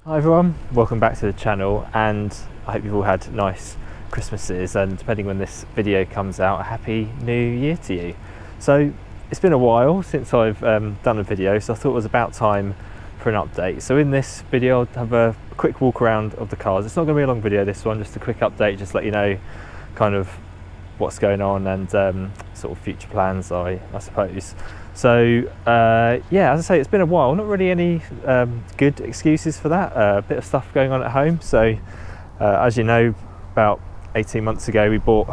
Hi everyone, welcome back to the channel, and I hope you've all had nice Christmases, and depending when this video comes out, a happy new year to you. So it's been a while since I've done a video, so I thought it was about time for an update. So in this video I'll have a quick walk around of the cars. It's not going to be a long video, this one, just a quick update, just let you know kind of what's going on and sort of future plans, I suppose. So yeah, as I say, it's been a while, not really any good excuses for that, a bit of stuff going on at home. So as you know, about 18 months ago we bought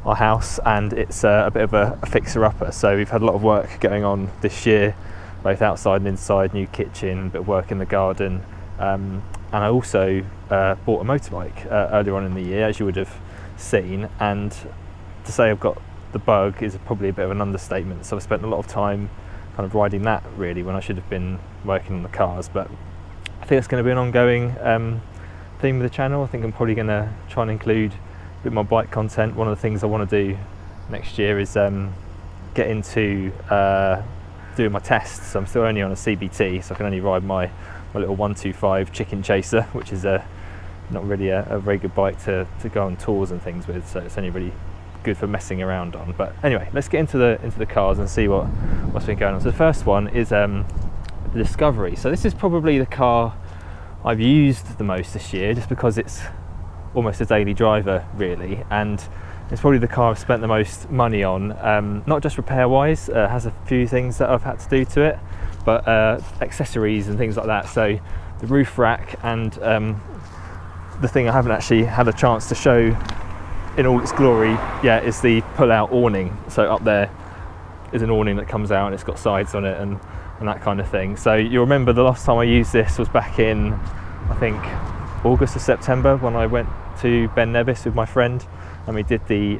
our house, and it's a bit of a fixer-upper. So we've had a lot of work going on this year, both outside and inside, new kitchen, a bit of work in the garden, and I also bought a motorbike earlier on in the year, as you would have seen, and to say I've got the bug is probably a bit of an understatement. So I've spent a lot of time kind of riding that really when I should have been working on the cars. But I think it's going to be an ongoing theme of the channel. I think I'm probably going to try and include a bit more bike content. One of the things I want to do next year is get into doing my tests. So I'm still only on a CBT, so I can only ride my little 125 Chicken Chaser, which is not really a very good bike to go on tours and things with, so it's only really good for messing around on. But anyway, let's get into the cars and see what's been going on. So the first one is the Discovery. So this is probably the car I've used the most this year, just because it's almost a daily driver really, and it's probably the car I've spent the most money on, not just repair wise. It has a few things that I've had to do to it, but accessories and things like that. So the roof rack and the thing I haven't actually had a chance to show in all its glory yet is the pull-out awning. So up there is an awning that comes out and it's got sides on it and that kind of thing. So you'll remember the last time I used this was back in, I think, August or September, when I went to Ben Nevis with my friend and we did the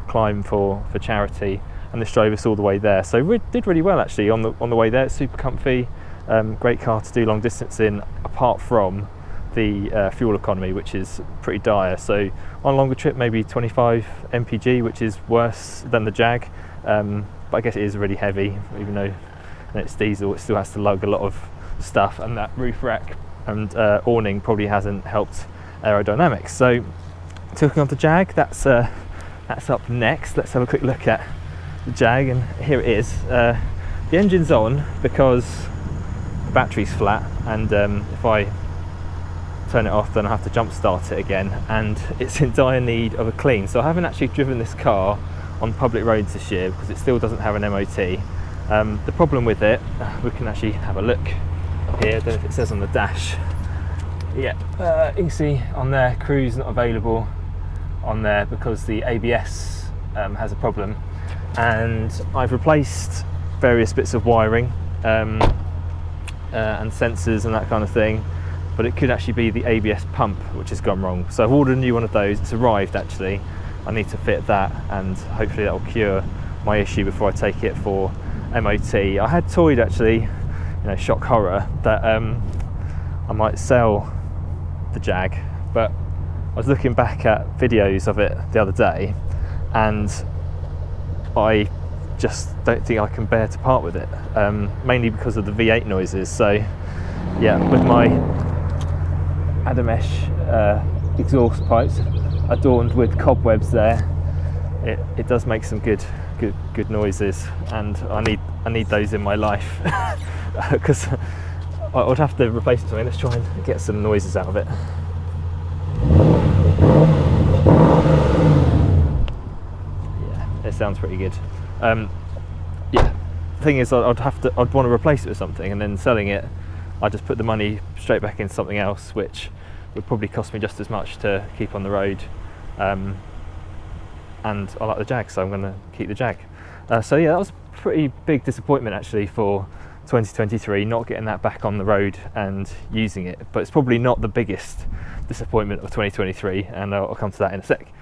climb for charity, and this drove us all the way there. So we did really well actually on the way there. It's super comfy, great car to do long distance in, apart from the fuel economy, which is pretty dire. So on a longer trip, maybe 25 mpg, which is worse than the Jag, but I guess it is really heavy. Even though it's diesel, it still has to lug a lot of stuff, and that roof rack and awning probably hasn't helped aerodynamics. So talking of the Jag, that's up next. Let's have a quick look at the Jag, and here it is. The engine's on because the battery's flat, and if I turn it off then I have to jump start it again, and it's in dire need of a clean. So I haven't actually driven this car on public roads this year because it still doesn't have an MOT. The problem with it, we can actually have a look here. I don't know if it says on the dash. Yeah, you can see on there, cruise not available on there because the ABS has a problem, and I've replaced various bits of wiring and sensors and that kind of thing, but it could actually be the ABS pump which has gone wrong. So I've ordered a new one of those. It's arrived actually. I need to fit that, and hopefully that will cure my issue before I take it for MOT. I had toyed actually, shock horror, that I might sell the Jag, but I was looking back at videos of it the other day, and I just don't think I can bear to part with it, mainly because of the V8 noises. So yeah, with my Adamesh exhaust pipes adorned with cobwebs there, it does make some good noises, and I need those in my life because I would have to replace it. Let's try and get some noises out of it. Yeah, it sounds pretty good. Yeah, the thing is, I'd want to replace it with something, and then selling it, I just put the money straight back into something else, which would probably cost me just as much to keep on the road. And I like the Jag, so I'm going to keep the Jag. So yeah, that was a pretty big disappointment actually for 2023, not getting that back on the road and using it. But it's probably not the biggest disappointment of 2023, and I'll come to that in a sec.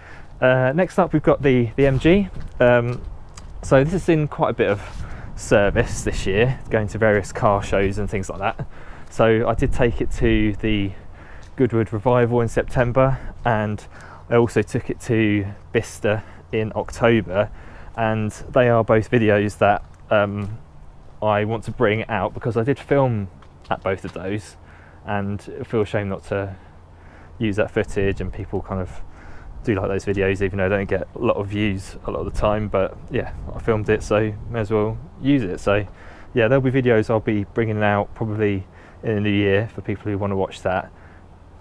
Next up, we've got the MG. So this is in quite a bit of service this year, going to various car shows and things like that. So I did take it to the Goodwood Revival in September, and I also took it to Bicester in October, and they are both videos that I want to bring out because I did film at both of those, and I feel ashamed not to use that footage, and people kind of do like those videos even though I don't get a lot of views a lot of the time. But yeah, I filmed it, so may as well use it. So yeah, there'll be videos I'll be bringing out probably in the new year for people who want to watch that.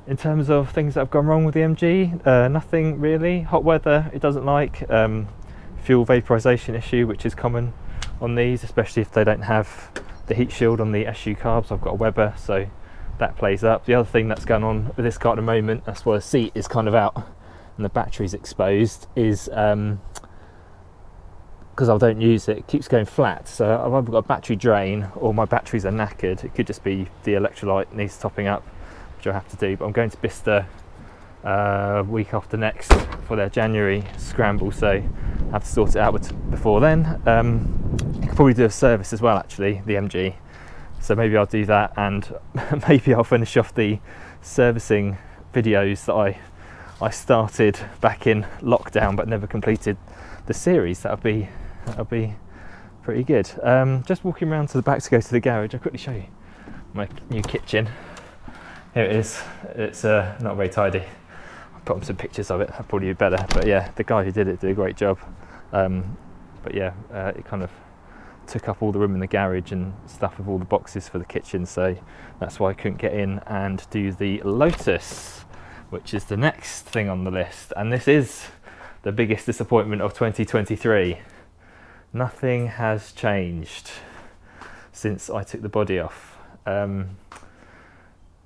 In terms of things that have gone wrong with the MG, nothing really. Hot weather it doesn't like, fuel vaporization issue, which is common on these, especially if they don't have the heat shield on the SU carbs. I've got a Weber, so that plays up. The other thing that's going on with this car at the moment, that's why the seat is kind of out and the battery's exposed, is because I don't use it, it keeps going flat. So I've either got a battery drain or my batteries are knackered. It could just be the electrolyte needs topping up, which I have to do. But I'm going to Bicester week after next for their January scramble, so I have to sort it out before then. You could probably do a service as well, actually, the MG. So maybe I'll do that, and maybe I'll finish off the servicing videos that I started back in lockdown but never completed the series. That'll be pretty good. Just walking around to the back to go to the garage, I'll quickly show you my new kitchen. Here it is. It's not very tidy. I'll put on some pictures of it, that'll probably be better. But yeah, the guy who did it did a great job. But yeah, it kind of took up all the room in the garage and stuff with all the boxes for the kitchen, so that's why I couldn't get in and do the Lotus, which is the next thing on the list. And this is the biggest disappointment of 2023. Nothing has changed since I took the body off. You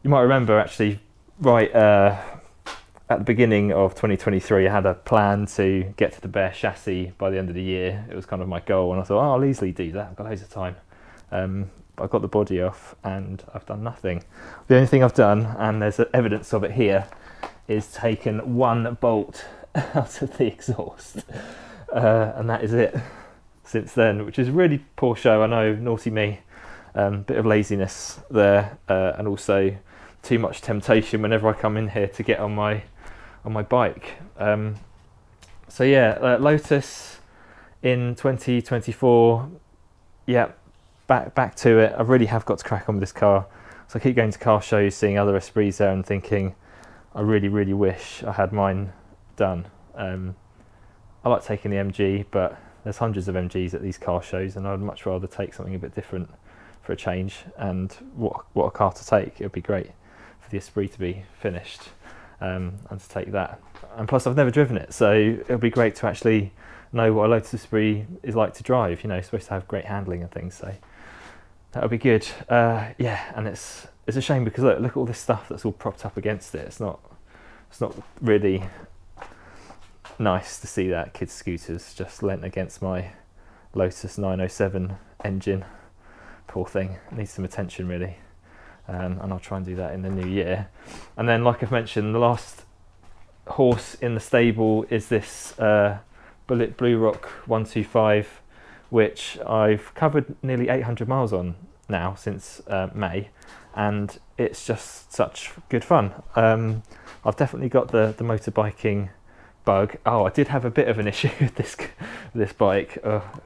might remember, actually, right at the beginning of 2023, I had a plan to get to the bare chassis by the end of the year. It was kind of my goal, and I thought, oh, I'll easily do that, I've got loads of time. I got the body off and I've done nothing. The only thing I've done, and there's evidence of it here, is taken one bolt out of the exhaust, and that is it since then, which is really poor show. I know, naughty me. Bit of laziness there, and also too much temptation whenever I come in here to get on my bike. So yeah, Lotus in 2024. Yeah, back to it. I really have got to crack on with this car. So I keep going to car shows, seeing other Esprits there, and thinking, I really wish I had mine done. I like taking the MG, but there's hundreds of MGs at these car shows, and I'd much rather take something a bit different for a change. And what a car to take. It would be great for the Esprit to be finished, and to take that. And plus, I've never driven it, so it'll be great to actually know what a Lotus Esprit is like to drive. You know, it's supposed to have great handling and things, so that'll be good. Yeah, and it's a shame because look at all this stuff that's all propped up against it. It's not really nice to see that. Kids' scooters just lent against my Lotus 907 engine. Poor thing, it needs some attention really. And I'll try and do that in the new year. And then, like I've mentioned, the last horse in the stable is this Bullit Bluroc 125, which I've covered nearly 800 miles on now since May, and it's just such good fun. I've definitely got the motorbiking bug. Oh, I did have a bit of an issue with this bike.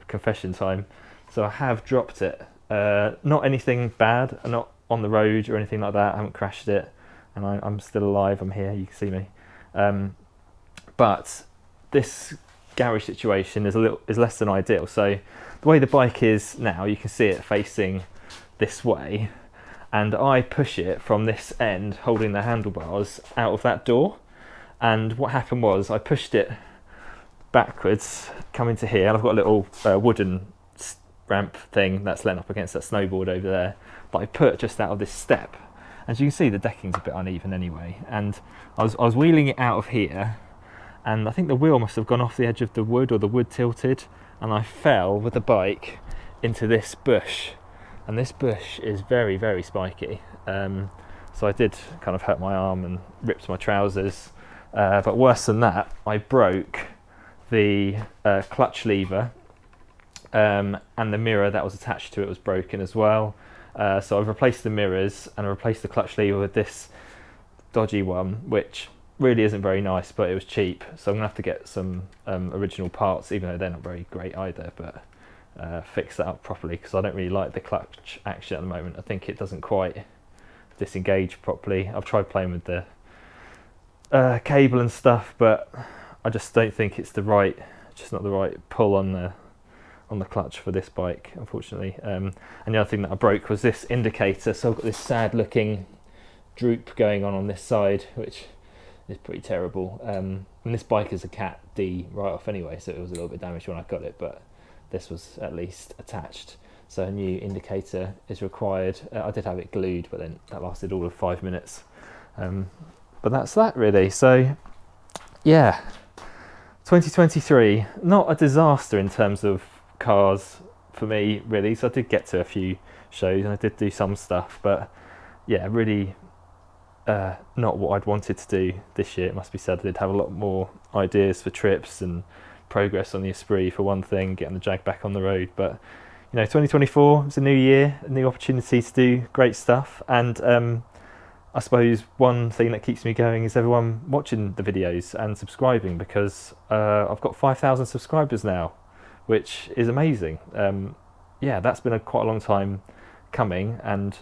Confession time. So I have dropped it. Not anything bad, not on the road or anything like that. I haven't crashed it, and I'm still alive. I'm here, you can see me. But this garage situation is less than ideal. So the way the bike is now, you can see it facing this way, and I push it from this end, holding the handlebars, out of that door. And what happened was I pushed it backwards, coming to here, and I've got a little wooden ramp thing that's leant up against that snowboard over there that I put just out of this step. As you can see, the decking's a bit uneven anyway, and I was wheeling it out of here, and I think the wheel must have gone off the edge of the wood, or the wood tilted, and I fell with the bike into this bush, and this bush is very spiky. So I did kind of hurt my arm and ripped my trousers, but worse than that, I broke the clutch lever, and the mirror that was attached to it was broken as well. So I've replaced the mirrors, and I replaced the clutch lever with this dodgy one, which really isn't very nice, but it was cheap. So I'm gonna have to get some original parts, even though they're not very great either, but fix that up properly, because I don't really like the clutch action at the moment. I think it doesn't quite disengage properly. I've tried playing with the cable and stuff, but I just don't think it's just not the right pull on the clutch for this bike, unfortunately. And the other thing that I broke was this indicator, so I've got this sad looking droop going on this side, which is pretty terrible. And this bike is a Cat D right off anyway, so it was a little bit damaged when I got it, but this was at least attached, so a new indicator is required. I did have it glued, but then that lasted all of 5 minutes. But that's that really. So yeah, 2023, not a disaster in terms of cars for me really. So I did get to a few shows and I did do some stuff, but yeah, really not what I'd wanted to do this year, it must be said. I did have a lot more ideas for trips and progress on the Esprit for one thing, getting the Jag back on the road. But you know, 2024 is a new year, a new opportunity to do great stuff. And I suppose one thing that keeps me going is everyone watching the videos and subscribing, because I've got 5,000 subscribers now, which is amazing. Yeah, that's been quite a long time coming, and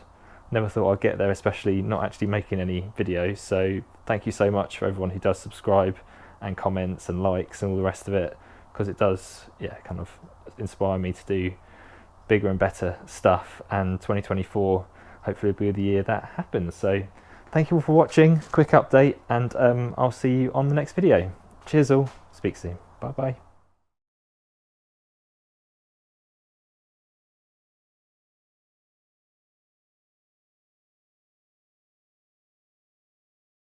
never thought I'd get there, especially not actually making any videos. So thank you so much for everyone who does subscribe and comments and likes and all the rest of it, because it does, yeah, kind of inspire me to do bigger and better stuff. And 2024 hopefully will be the year that happens. So thank you all for watching, quick update, and I'll see you on the next video. Cheers all, speak soon, bye bye.